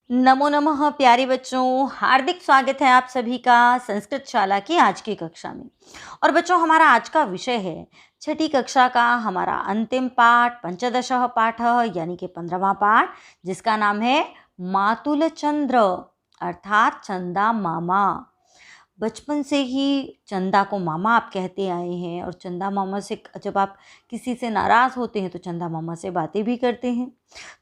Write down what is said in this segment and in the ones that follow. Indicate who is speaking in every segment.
Speaker 1: नमो नमः प्यारे बच्चों, हार्दिक स्वागत है आप सभी का संस्कृत शाला की आज की कक्षा में। और बच्चों, हमारा आज का विषय है छठी कक्षा का हमारा अंतिम पाठ, पंचदशः पाठः यानी कि 15वां पाठ, जिसका नाम है मातुल चंद्र अर्थात चंदा मामा। बचपन से ही चंदा को मामा आप कहते आए हैं और चंदा मामा से जब आप किसी से नाराज़ होते हैं तो चंदा मामा से बातें भी करते हैं।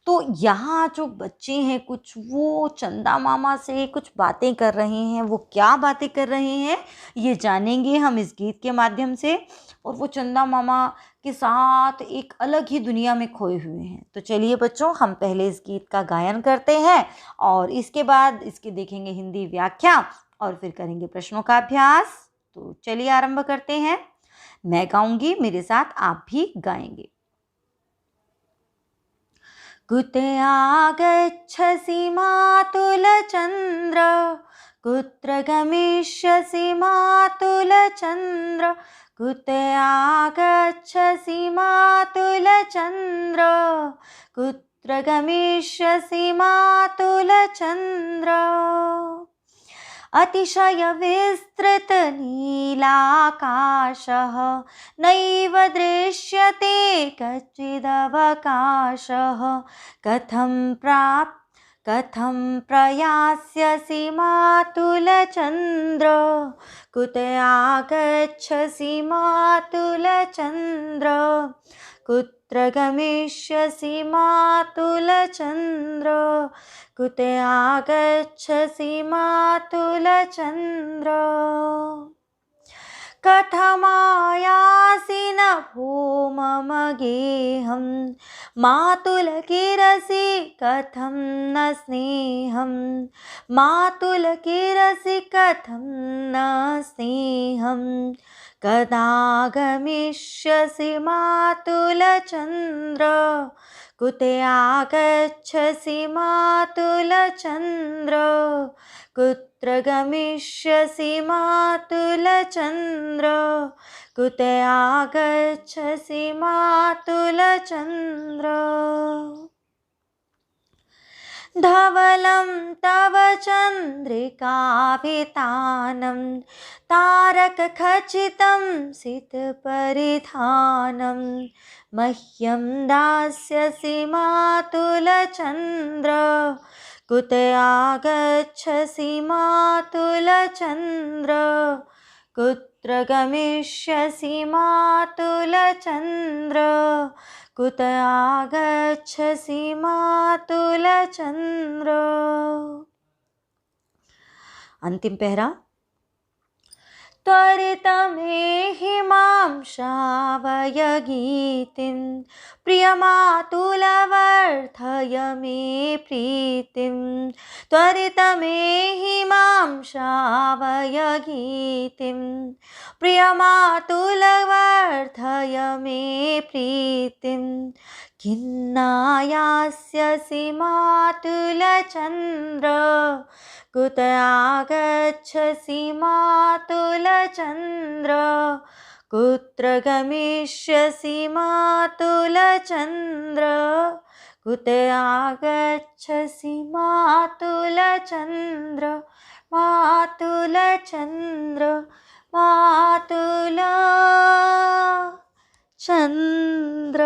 Speaker 1: तो यहाँ जो बच्चे हैं कुछ, वो चंदा मामा से कुछ बातें कर रहे हैं। वो क्या बातें कर रहे हैं ये जानेंगे हम इस गीत के माध्यम से। और वो चंदा मामा के साथ एक अलग ही दुनिया में खोए हुए हैं। तो चलिए बच्चों, हम पहले इस गीत का गायन करते हैं और इसके बाद इसके देखेंगे हिंदी व्याख्या और फिर करेंगे प्रश्नों का अभ्यास। तो चलिए आरंभ करते हैं। मैं गाऊंगी, मेरे साथ आप भी गाएंगे। कुते आगच्छसि मातुलचन्द्र, कुत्र गमिष्यसि मातुलचन्द्र, कुते आगच्छसि मातुलचन्द्र, कुत्र गमिष्यसि मातुलचन्द्र। अतिशयविस्तृतनीलाकाशः नैव दृश्यते कच्चिदवकाशः, कथं प्रयास्यसि मातुलचन्द्र, कुते आगच्छसि मातुलचन्द्र, कुत्र गमिष्यसि मातुलचन्द्र, कुते आगच्छसि मातुलचन्द्र। कथमायासि न भो मम गेहं, मातुलकिरसि कथं न स्नेहं, मातुलकिरसि कथं न स्नेहं, कदा गमिष्यसि मातुलचन्द्र, कुते आगच्छसि मातुलचन्द्र, कुत्र गमिष्यसि मातुलचन्द्र, कुते आगच्छसि मातुलचन्द्र। धवलं तव चन्द्रिकाभितानं, तारकखचितं सितपरिधानं, मह्यं दास्यसि मातुलचन्द्र, कुते आगच्छसि मातुलचन्द्र, कुत्र गमिष्यसि मातुलचन्द्र, कुते आगच्छसि मातुलचन्द्र। अंतिम पहरा। त्वरितमेहि मां श्रावय गीतिं, प्रियमातुलवर्धय मे प्रीतिं, त्वरितमेहि मां श्रावय गीतिं, प्रियमातुलवर्धय मे प्रीतिं, खिन्नायास्यसि मातुलचन्द्र, कुते आगच्छसि मातुलचन्द्र, कुत्र गमिष्यसि मातुलचन्द्र, कुते आगच्छसि मातुलचन्द्र, मातुलचन्द्र, मातुलचन्द्र।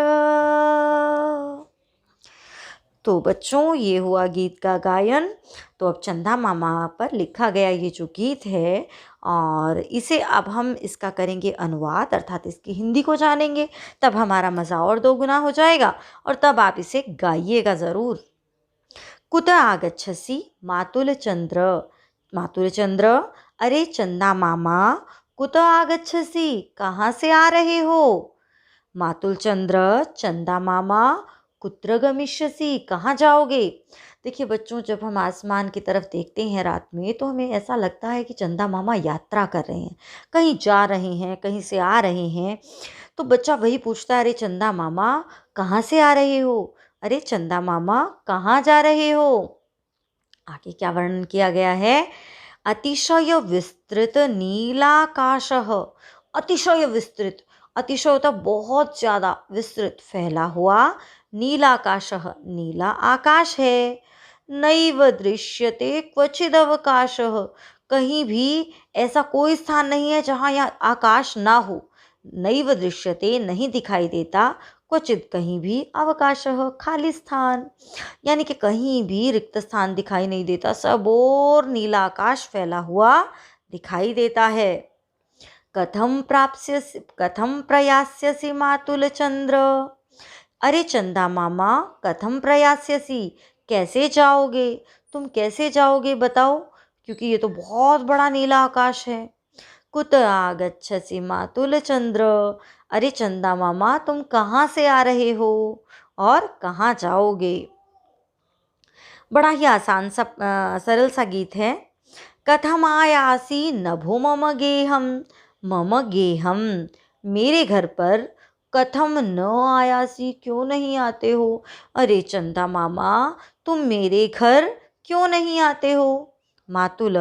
Speaker 1: तो बच्चों, ये हुआ गीत का गायन। तो अब चंदा मामा पर लिखा गया ये जो गीत है, और इसे अब हम इसका करेंगे अनुवाद, अर्थात इसकी हिंदी को जानेंगे। तब हमारा मज़ा और दोगुना हो जाएगा और तब आप इसे गाइएगा ज़रूर। कुत आगच्छसि मातुलचन्द्र, मातुलचन्द्र, अरे चंदा मामा, कुत आगच्छसि, कहाँ से आ रहे हो। मातुलचन्द्र, चंदा मामा, कुत्र गमिष्यसि, कहाँ जाओगे। देखिए बच्चों, जब हम आसमान की तरफ देखते हैं रात में तो हमें ऐसा लगता है कि चंदा मामा यात्रा कर रहे हैं, कहीं जा रहे हैं, कहीं से आ रहे हैं। तो बच्चा वही पूछता है, अरे चंदा मामा कहाँ से आ रहे हो, अरे चंदा मामा कहाँ जा रहे हो। आगे क्या वर्णन किया गया है। अतिशय विस्तृत नीलाकाशः, अतिशय विस्तृत, अतिशय होता बहुत ज़्यादा, विस्तृत फैला हुआ, नीलाकाशः नीला आकाश है, नैव दृश्यते क्वचिदवकाशः। कहीं भी ऐसा कोई स्थान नहीं है जहाँ यहाँ आकाश ना हो। नैव दृश्यते नहीं दिखाई देता, क्वचित कहीं भी, अवकाशः खाली स्थान, यानी कि कहीं भी रिक्त स्थान दिखाई नहीं देता, सब और नीला आकाश फैला हुआ दिखाई देता है। कथम प्रयास्यसि मातुल चंद्र। अरे चंदा मामा, कथम प्रयास्यसि, कैसे जाओगे, तुम कैसे जाओगे बताओ, क्योंकि ये तो बहुत बड़ा नीला आकाश है। कुत आगच्छसि मातुल चंद्र। अरे चंदा मामा, तुम कहाँ से आ रहे हो और कहाँ जाओगे। बड़ा ही आसान सा सरल सा गीत है। कथम आयासी नभो मम गेहम। मम गेहम, मेरे घर पर कथम न आयासी, क्यों नहीं आते हो। अरे चंदा मामा, तुम मेरे घर क्यों नहीं आते हो। मातुल,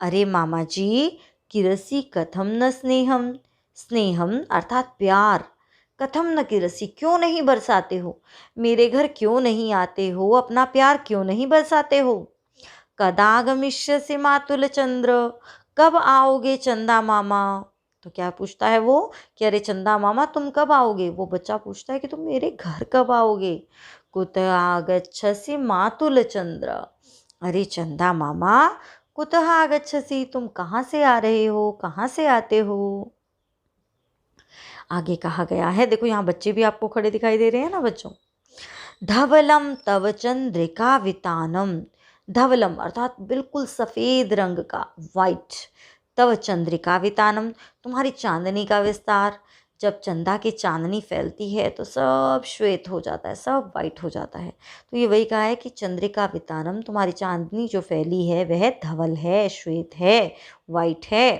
Speaker 1: अरे मामा जी, किरसी कथम न स्नेहम। स्नेहम अर्थात प्यार। कथम न किरसी, क्यों नहीं बरसाते हो, मेरे घर क्यों नहीं आते हो, अपना प्यार क्यों नहीं बरसाते हो। कदागमिष्यसि मातुल चंद्र, कब आओगे चंदा मामा। तो क्या पूछता है वो कि अरे चंदा मामा तुम कब आओगे। वो बच्चा पूछता है कि तुम मेरे घर कब आओगे। कुत आगच्छसि मातुल चंद्र। अरे चंदा मामा, कुतः आगच्छसि, तुम कहाँ से आ रहे हो, कहाँ से आते हो। आगे कहा गया है, देखो यहाँ बच्चे भी आपको खड़े दिखाई दे रहे हैं ना बच्चों। धवलम तव चंद्रिका वितानम। धवलम अर्थात बिल्कुल सफ़ेद रंग का, वाइट। तव चंद्रिका वितानम, तुम्हारी चांदनी का विस्तार। जब चंदा की चांदनी फैलती है तो सब श्वेत हो जाता है, सब वाइट हो जाता है। तो ये वही कहा है कि चंद्रिका वितानम, तुम्हारी चांदनी जो फैली है वह धवल है, श्वेत है, वाइट है।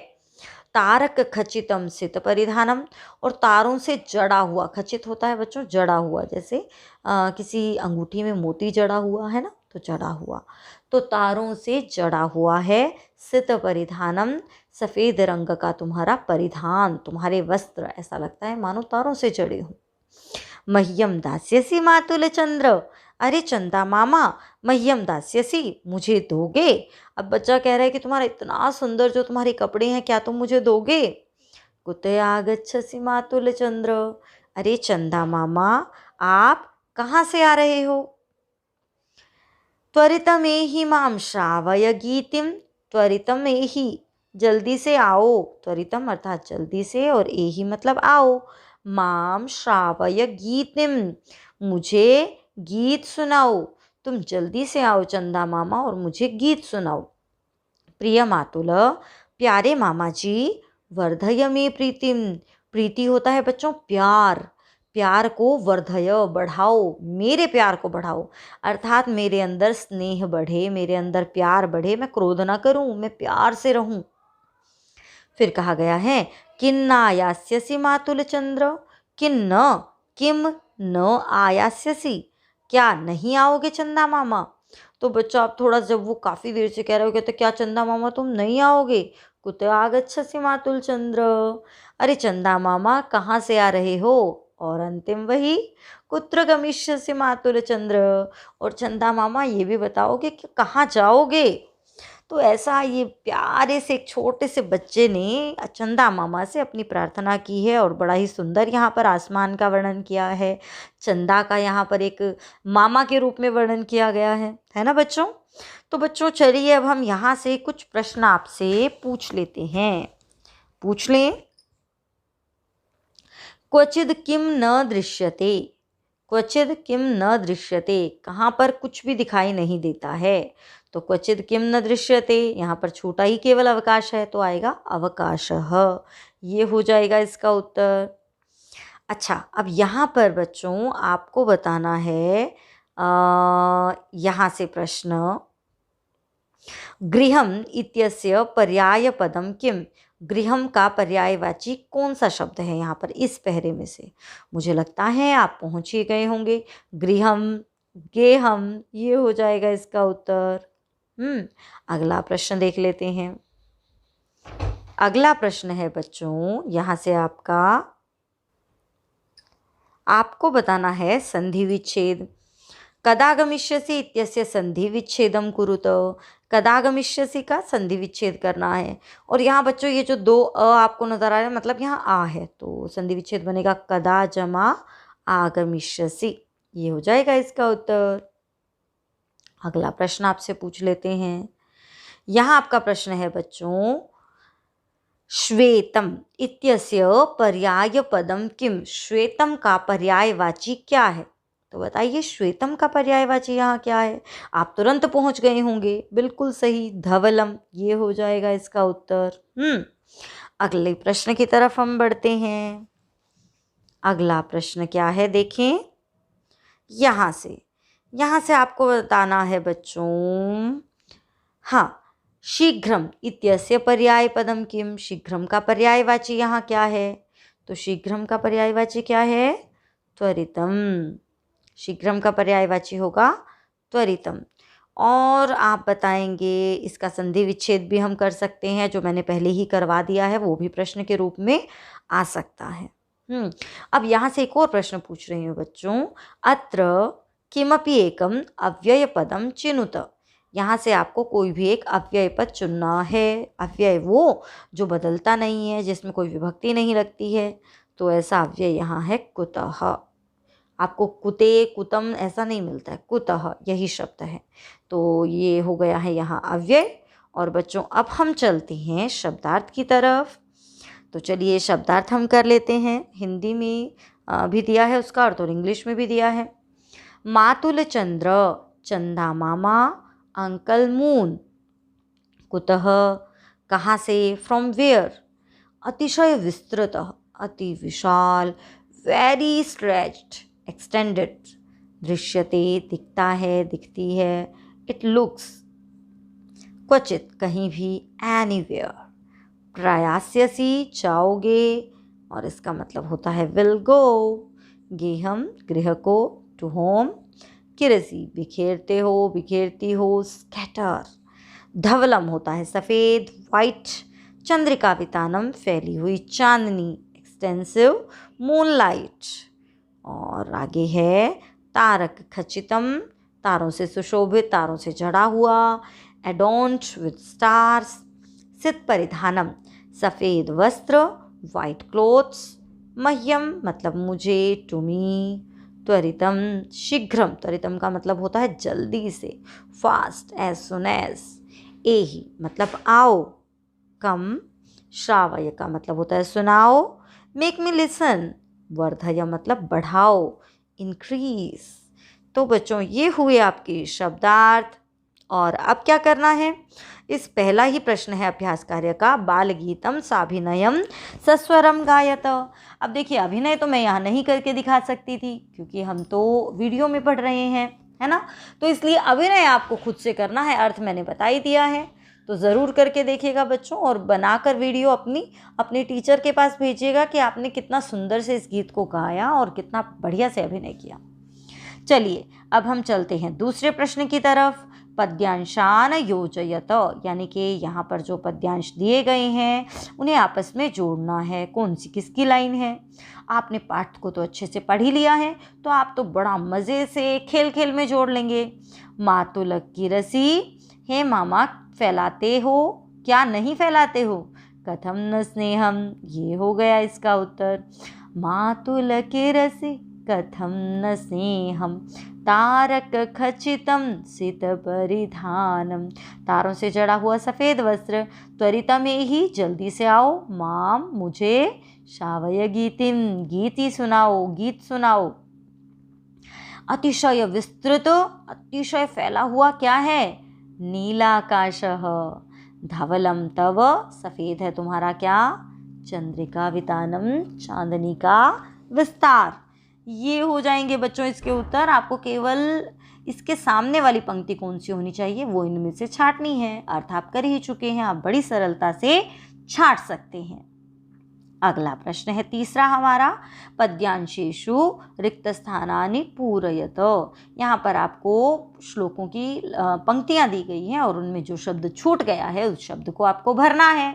Speaker 1: तारक खचितम सित परिधानम, और तारों से जड़ा हुआ, खचित होता है बच्चों जड़ा हुआ, जैसे किसी अंगूठी में मोती जड़ा हुआ है ना, तो जड़ा हुआ। तो तारों से जड़ा हुआ है, सित परिधानम, सफ़ेद रंग का तुम्हारा परिधान, तुम्हारे वस्त्र, ऐसा लगता है मानो तारों से जड़े हों। मह्यम दास्यसि मातुल चंद्र। अरे चंदा मामा, मह्यम दास्यसि, मुझे दोगे। अब बच्चा कह रहा है कि तुम्हारा इतना सुंदर जो तुम्हारे कपड़े हैं, क्या तुम मुझे दोगे। कुते आगच्छसि मातुल चंद्र। अरे चंदा मामा, आप कहाँ से आ रहे हो। त्वरितमेहि माम श्रावय गीतिम। त्वरितमेहि, जल्दी से आओ। त्वरितम अर्थात जल्दी से, और एहि मतलब आओ। माम श्रावय गीतिम, मुझे गीत सुनाओ। तुम जल्दी से आओ चंदा मामा और मुझे गीत सुनाओ। प्रिय मातुल, प्यारे मामा जी, वर्धय में प्रीतिम। प्रीति होता है बच्चों प्यार। प्यार को वर्धय, बढ़ाओ, मेरे प्यार को बढ़ाओ, अर्थात मेरे अंदर स्नेह बढ़े, मेरे अंदर प्यार बढ़े, मैं क्रोध ना करूं, मैं प्यार से रहूं। फिर कहा गया है, किन्ना आयास्यसि मातुल चंद्र। किन्न, किम न आयास्यसि, क्या नहीं आओगे चंदा मामा। तो बच्चों आप थोड़ा, जब वो काफ़ी देर से कह रहे हो तो क्या चंदा मामा तुम नहीं आओगे। कुत आगच्छसि मातुल चंद्र। अरे चंदा मामा कहाँ से आ रहे हो। और अंतिम वही, कुत्र गमिष्यसि मातुल चंद्र। और चंदा मामा ये भी बताओगे कि कहाँ जाओगे। तो ऐसा ये प्यारे से एक छोटे से बच्चे ने चंदा मामा से अपनी प्रार्थना की है, और बड़ा ही सुंदर यहाँ पर आसमान का वर्णन किया है। चंदा का यहाँ पर एक मामा के रूप में वर्णन किया गया है ना बच्चों। तो बच्चों चलिए अब हम यहाँ से कुछ प्रश्न आपसे पूछ लेते हैं, पूछ लें। क्वचिद किम न दृश्यते। क्वचिद किम न दृश्यते, कहाँ पर कुछ भी दिखाई नहीं देता है। तो क्वचिद किम न दृश्यते, यहाँ पर छोटा ही केवल अवकाश है, तो आएगा अवकाशः, ये हो जाएगा इसका उत्तर। अच्छा, अब यहाँ पर बच्चों आपको बताना है, यहाँ से प्रश्न, गृहम इत्यस्य पर्यायपदम किम। गृहम का पर्यायवाची कौन सा शब्द है यहाँ पर इस पहरे में से। मुझे लगता है आप पहुँच ही गए होंगे। गृहम, गेहम, ये हो जाएगा इसका उत्तर। अगला प्रश्न देख लेते हैं। अगला प्रश्न है बच्चों यहाँ से आपको बताना है संधि विच्छेद। कदा गमिष्यसि इत्यस्य संधि विच्छेदम कुरुत। कदा गमिष्यसि का संधि विच्छेद करना है। और यहाँ बच्चों ये जो दो अ आपको नजर आ रहा है, मतलब यहाँ आ है, तो संधि विच्छेद बनेगा कदा जमा आगमिष्यसि। ये हो जाएगा इसका उत्तर। अगला प्रश्न आपसे पूछ लेते हैं। यहाँ आपका प्रश्न है बच्चों, श्वेतम इत्यस्य पर्यायपदम किम। श्वेतम का पर्यायवाची क्या है? तो बताइए श्वेतम का पर्यायवाची यहाँ क्या है? आप तुरंत पहुंच गए होंगे। बिल्कुल सही, धवलम। ये हो जाएगा इसका उत्तर। अगले प्रश्न की तरफ हम बढ़ते हैं। अगला प्रश्न क्या है देखें। यहाँ से आपको बताना है बच्चों, हाँ, शीघ्रम इत्यस्य पर्यायपदम किम। शीघ्रम का पर्यायवाची यहाँ क्या है? तो शीघ्रम का पर्यायवाची क्या है? त्वरितम। शीघ्रम का पर्यायवाची होगा त्वरितम। और आप बताएंगे इसका संधि विच्छेद भी हम कर सकते हैं, जो मैंने पहले ही करवा दिया है, वो भी प्रश्न के रूप में आ सकता है। अब यहाँ से एक और प्रश्न पूछ रही हूँ बच्चों, अत्र किमपि एकम अव्यय पदम चिनुत। यहाँ से आपको कोई भी एक अव्यय पद चुनना है। अव्यय वो जो बदलता नहीं है, जिसमें कोई विभक्ति नहीं लगती है। तो ऐसा अव्यय यहाँ है कुतः। आपको कुते कुतम ऐसा नहीं मिलता है, कुतः यही शब्द है। तो ये हो गया है यहाँ अव्यय। और बच्चों अब हम चलते हैं शब्दार्थ की तरफ। तो चलिए शब्दार्थ हम कर लेते हैं। हिंदी में भी दिया है उसका अर्थ और इंग्लिश में भी दिया है। मातुल चंद्र, चंदा मामा, अंकल मून। कुतः, कहाँ से, फ्रॉम वेयर। अतिशय विस्तृत, अति विशाल, वेरी स्ट्रेच्ड, एक्सटेंडेड। दृश्यते, दिखता है, दिखती है, इट लुक्स। क्वचित, कहीं भी, एनीवेयर। प्रयास्यसि, जाओगे, और इसका मतलब होता है विल गो। गेहम, गृह को, टू होम। किरसी, बिखेरते हो, बिखेरती हो, स्कैटर। धवलम होता है सफ़ेद, वाइट। चंद्रिका वितानम, फैली हुई चांदनी, एक्सटेंसिव, मूनलाइट। और आगे है तारक खचितम, तारों से सुशोभित, तारों से जड़ा हुआ। एडोन्ड विद स्टार्स। सित परिधानम, सफ़ेद वस्त्र, वाइट क्लोथ्स। मह्यम मतलब मुझे, टू मी। त्वरितम, शीघ्रम, त्वरितम का मतलब होता है जल्दी से, फास्ट, एज सुन एज। एही मतलब आओ, कम। श्रावय का मतलब होता है सुनाओ। Make me listen. वर्धय मतलब बढ़ाओ, इंक्रीज। तो बच्चों ये हुए आपके शब्दार्थ। और अब क्या करना है, इस पहला ही प्रश्न है अभ्यास कार्य का, बाल गीतम साभिनयम सस्वरम गायत। अब देखिए अभिनय तो मैं यहाँ नहीं करके दिखा सकती थी, क्योंकि हम तो वीडियो में पढ़ रहे हैं, है ना। तो इसलिए अभिनय आपको खुद से करना है, अर्थ मैंने बता ही दिया है। तो ज़रूर करके देखिएगा बच्चों, और बनाकर वीडियो अपने टीचर के पास भेजिएगा कि आपने कितना सुंदर से इस गीत को गाया और कितना बढ़िया से अभिनय किया। चलिए अब हम चलते हैं दूसरे प्रश्न की तरफ। पद्यांशान योजयत, यानी कि यहाँ पर जो पद्यांश दिए गए हैं उन्हें आपस में जोड़ना है। कौन सी किसकी लाइन है? आपने पाठ को तो अच्छे से पढ़ ही लिया है, तो आप तो बड़ा मज़े से खेल खेल में जोड़ लेंगे। मातुलक की रसी, हे मामा फैलाते हो, क्या नहीं फैलाते हो? कथम न स्नेहम, ये हो गया इसका उत्तर। मातुलक की रसी कथम न स्नेहम, तारक खचितम सित परिधानम। तारों से जड़ा हुआ सफ़ेद वस्त्र, त्वरितम ही जल्दी से आओ, माम मुझे, शावय गीतिम गीति सुनाओ, गीत सुनाओ। अतिशय विस्तृत, अतिशय फैला हुआ क्या है? नीलाकाशः। धवलम तव, सफ़ेद है तुम्हारा क्या? चंद्रिका वितानम, चांदनी का विस्तार। ये हो जाएंगे बच्चों इसके उत्तर। आपको केवल इसके सामने वाली पंक्ति कौन सी होनी चाहिए वो इनमें से छांटनी है। अर्थ आप कर ही चुके हैं, आप बड़ी सरलता से छांट सकते हैं। अगला प्रश्न है तीसरा हमारा, पद्यांशेषु रिक्त स्थानानि पूरयत। यहाँ पर आपको श्लोकों की पंक्तियाँ दी गई हैं और उनमें जो शब्द छूट गया है उस शब्द को आपको भरना है।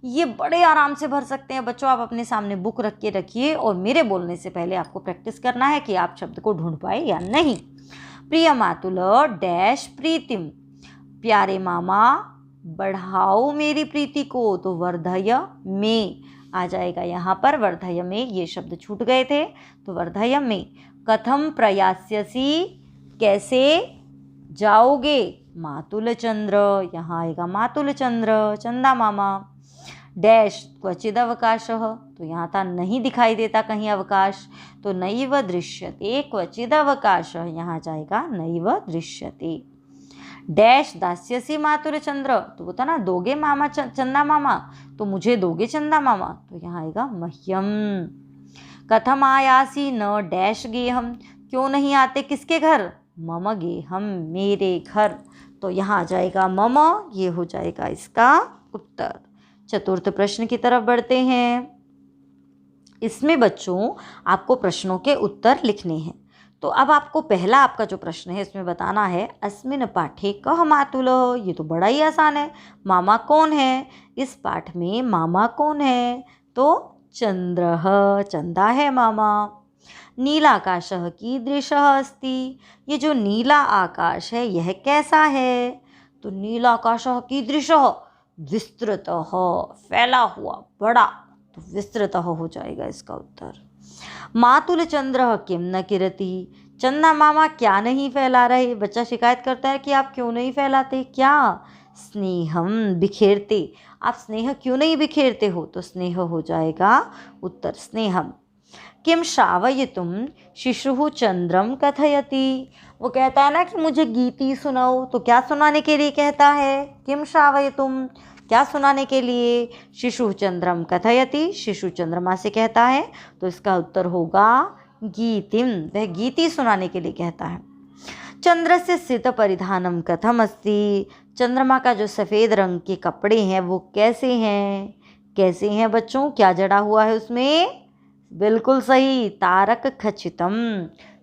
Speaker 1: ये बड़े आराम से भर सकते हैं बच्चों। आप अपने सामने बुक रख के रखिए और मेरे बोलने से पहले आपको प्रैक्टिस करना है कि आप शब्द को ढूंढ पाए या नहीं। प्रिय मातुल डैश प्रीतिम, प्यारे मामा बढ़ाओ मेरी प्रीति को, तो वर्धय में आ जाएगा यहाँ पर। वर्धय में ये शब्द छूट गए थे, तो वर्धय में। कथम प्रयास्यसि, कैसे जाओगे, मातुल चंद्र, यहाँ आएगा मातुल चंद्र, चंदा मामा। डैश क्वचिद अवकाशः, तो यहाँ था नहीं दिखाई देता कहीं अवकाश, तो नैव दृश्यते क्वचिद अवकाशः, यहाँ जाएगा नैव दृश्यते। डैश दास्यसि मातुल चंद्र, तो वो था ना दोगे मामा चंदा मामा, तो मुझे दोगे चंदा मामा, तो यहाँ आएगा मह्यम। कथम आयासी न डैश गेहम, क्यों नहीं आते किसके घर, मम गेहम, मेरे घर, तो यहाँ आ जाएगा मम, ये हो जाएगा इसका उत्तर। चतुर्थ प्रश्न की तरफ बढ़ते हैं। इसमें बच्चों आपको प्रश्नों के उत्तर लिखने हैं। तो अब आपको पहला आपका जो प्रश्न है इसमें बताना है अस्मिन पाठे कह मातुल, ये तो बड़ा ही आसान है, मामा कौन है, इस पाठ में मामा कौन है, तो चंद्रः, चंदा है मामा। नीलाकाशः कीदृशः अस्ति, ये जो नीला आकाश है यह कैसा है, तो नीलाकाशः कीदृशः, विस्तृतः, फैला हुआ, बड़ा, तो विस्तृतः हो जाएगा इसका उत्तर। मातुल चंद्र किम न किरति, चंदा मामा क्या नहीं फैला रहे, बच्चा शिकायत करता है कि आप क्यों नहीं फैलाते, क्या, स्नेहम, बिखेरते, आप स्नेह क्यों नहीं बिखेरते हो, तो स्नेह हो जाएगा उत्तर, स्नेहम। किम श्रावयितुम शिशुः चंद्रम कथयति, वो कहता है ना कि मुझे गीति सुनाओ, तो क्या सुनाने के लिए कहता है, किम श्रावयितुम, क्या सुनाने के लिए, शिशु चंद्रम कथयति, शिशु चंद्रमा से कहता है, तो इसका उत्तर होगा गीतिम, वह गीति सुनाने के लिए कहता है। चंद्र से स्थित परिधानम कथम अस्ति, चंद्रमा का जो सफ़ेद रंग के कपड़े हैं वो कैसे हैं, कैसे हैं बच्चों, क्या जड़ा हुआ है उसमें, बिल्कुल सही, तारक खचितम,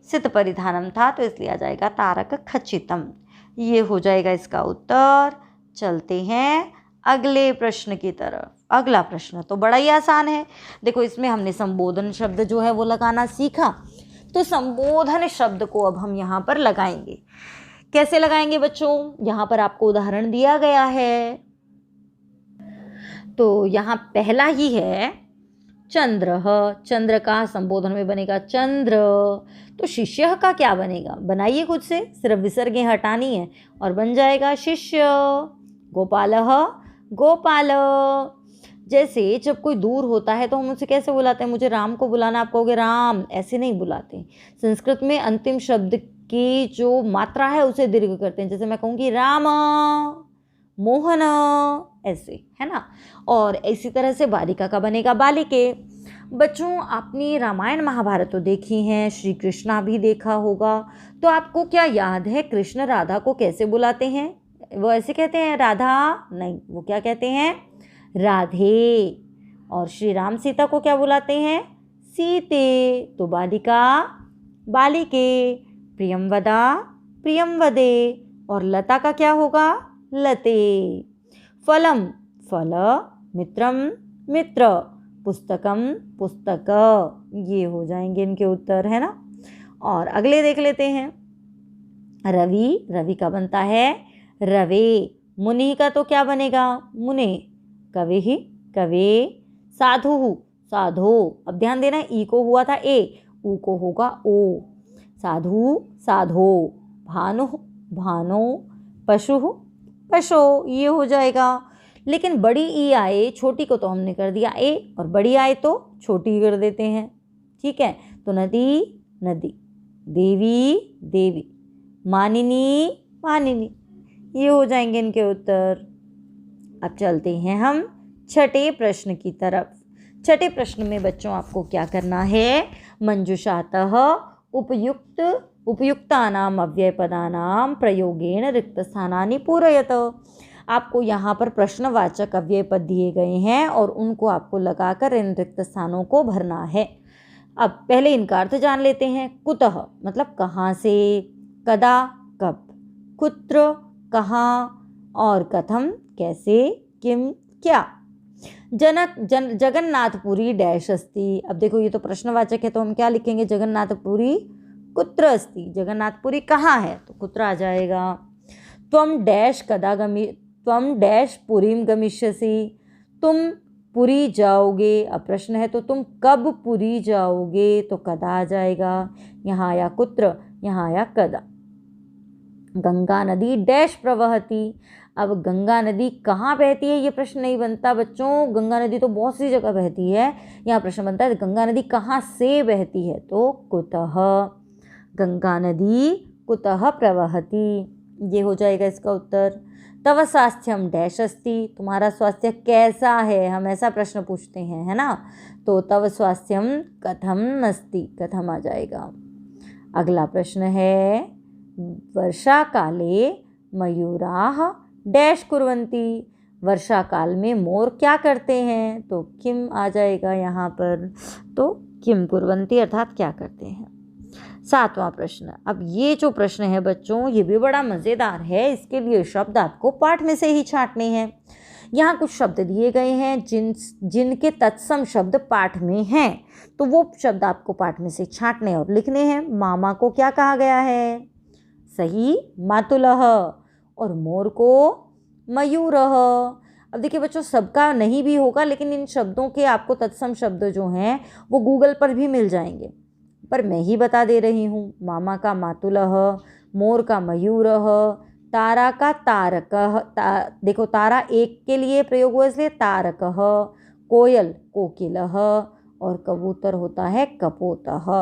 Speaker 1: स्थित परिधानम था तो इसलिए आ जाएगा तारक खचितम, ये हो जाएगा इसका उत्तर। चलते हैं अगले प्रश्न की तरफ। अगला प्रश्न तो बड़ा ही आसान है, देखो इसमें हमने संबोधन शब्द जो है वो लगाना सीखा, तो संबोधन शब्द को अब हम यहाँ पर लगाएंगे। कैसे लगाएंगे बच्चों, यहाँ पर आपको उदाहरण दिया गया है, तो यहाँ पहला ही है चंद्र, चंद्र का संबोधन में बनेगा चंद्र, तो शिष्य का क्या बनेगा, बनाइए खुद से, सिर्फ विसर्गें हटानी है और बन जाएगा शिष्य। गोपालः, गोपाल, जैसे जब कोई दूर होता है तो हम उसे कैसे बुलाते हैं, मुझे राम को बुलाना, आप कहोगे राम, ऐसे नहीं बुलाते। संस्कृत में अंतिम शब्द की जो मात्रा है उसे दीर्घ करते हैं, जैसे मैं कहूँगी राम, मोहन, ऐसे, है ना। और इसी तरह से बालिका का बनेगा बालिके। बच्चों आपने रामायण महाभारत तो देखी हैं, श्री कृष्णा भी देखा होगा, तो आपको क्या याद है कृष्ण राधा को कैसे बुलाते हैं, वो ऐसे कहते हैं राधा, नहीं, वो क्या कहते हैं, राधे। और श्री राम सीता को क्या बुलाते हैं, सीते, तो बालिका, बालिके, प्रियंवदा, प्रियंवदे, और लता का क्या होगा, लते। फलम, फल, मित्रम, मित्र, पुस्तकम, पुस्तक, ये हो जाएंगे इनके उत्तर, है ना। और अगले देख लेते हैं। रवि, रवि का बनता है रवे, मुनि का तो क्या बनेगा, मुने, कविः, कवे, साधु, साधो, अब ध्यान देना ई को हुआ था ए, ऊ को होगा ओ, साधु, साधो, भानु, भानो, पशु, पशो, ये हो जाएगा। लेकिन बड़ी ई आए, छोटी को तो हमने कर दिया ए, और बड़ी आए तो छोटी कर देते हैं, ठीक है। तो नदी, नदी, देवी, देवी, मानिनी, मानिनी, ये हो जाएंगे इनके उत्तर। अब चलते हैं हम छठे प्रश्न की तरफ। छठे प्रश्न में बच्चों आपको क्या करना है, मंजुषातः उपयुक्त उपयुक्तानाम अव्ययपदानाम प्रयोगेण रिक्त स्थानानि पूरयत। आपको यहाँ पर प्रश्नवाचक अव्यय पद दिए गए हैं और उनको आपको लगाकर इन रिक्त स्थानों को भरना है। अब पहले इनका अर्थ जान लेते हैं। कुतः मतलब कहाँ से, कदा कब, कुत्र कहाँ, और कथम कैसे, किम क्या। जगन्नाथपुरी डैश अस्ति। अब देखो ये तो प्रश्नवाचक है तो हम क्या लिखेंगे, जगन्नाथपुरी कुत्र अस्ति, जगन्नाथपुरी कहाँ है, तो कुत्र आ जाएगा। त्वं डैश पुरीं गमिष्यसि, तुम पुरी जाओगे। अब प्रश्न है तो तुम कब पुरी जाओगे, तो कदा आ जाएगा। यहाँ आया कुत्र, यहाँ आया कदा। गंगा नदी डैश प्रवहती, अब गंगा नदी कहाँ बहती है ये प्रश्न नहीं बनता बच्चों, गंगा नदी तो बहुत सी जगह बहती है। यहाँ प्रश्न बनता है गंगा नदी कहाँ से बहती है, तो कुतः, गंगा नदी कुतः प्रवहती, ये हो जाएगा इसका उत्तर। तव स्वास्थ्यम डैश अस्ति, तुम्हारा स्वास्थ्य कैसा है, हम ऐसा प्रश्न पूछते हैं, है ना, तो तव स्वास्थ्यम कथम अस्ति, कथम आ जाएगा। अगला प्रश्न है वर्षा काले मयूराः डैश कुर्वन्ति, वर्षा काल में मोर क्या करते हैं, तो किम आ जाएगा यहाँ पर, तो किम कुर्वन्ति अर्थात क्या करते हैं। 7वां प्रश्न, अब ये जो प्रश्न है बच्चों ये भी बड़ा मज़ेदार है, इसके लिए शब्द आपको पाठ में से ही छांटने हैं। यहाँ कुछ शब्द दिए गए हैं जिनके तत्सम शब्द पाठ में हैं, तो वो शब्द आपको पाठ में से छांटने और लिखने हैं। मामा को क्या कहा गया है, सही मातुलः, और मोर को मयूरः। अब देखिए बच्चों सबका नहीं भी होगा, लेकिन इन शब्दों के आपको तत्सम शब्द जो हैं वो गूगल पर भी मिल जाएंगे, पर मैं ही बता दे रही हूँ। मामा का मातुलः, मोर का मयूरः, तारा का तारकः, देखो तारा एक के लिए प्रयोग हुआ इसलिए तारकः, कोयल कोकिलः, और कबूतर होता है कपोतः।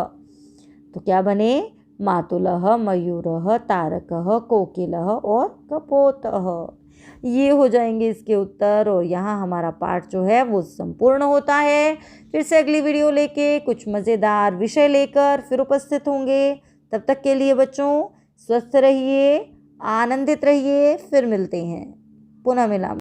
Speaker 1: तो क्या बने, मातुलः, मयूरः, तारकः, कोकिलः और कपोतः, ये हो जाएंगे इसके उत्तर। और यहाँ हमारा पाठ जो है वो संपूर्ण होता है। फिर से अगली वीडियो लेके कुछ मज़ेदार विषय लेकर फिर उपस्थित होंगे। तब तक के लिए बच्चों स्वस्थ रहिए, आनंदित रहिए, फिर मिलते हैं, पुनः मिला।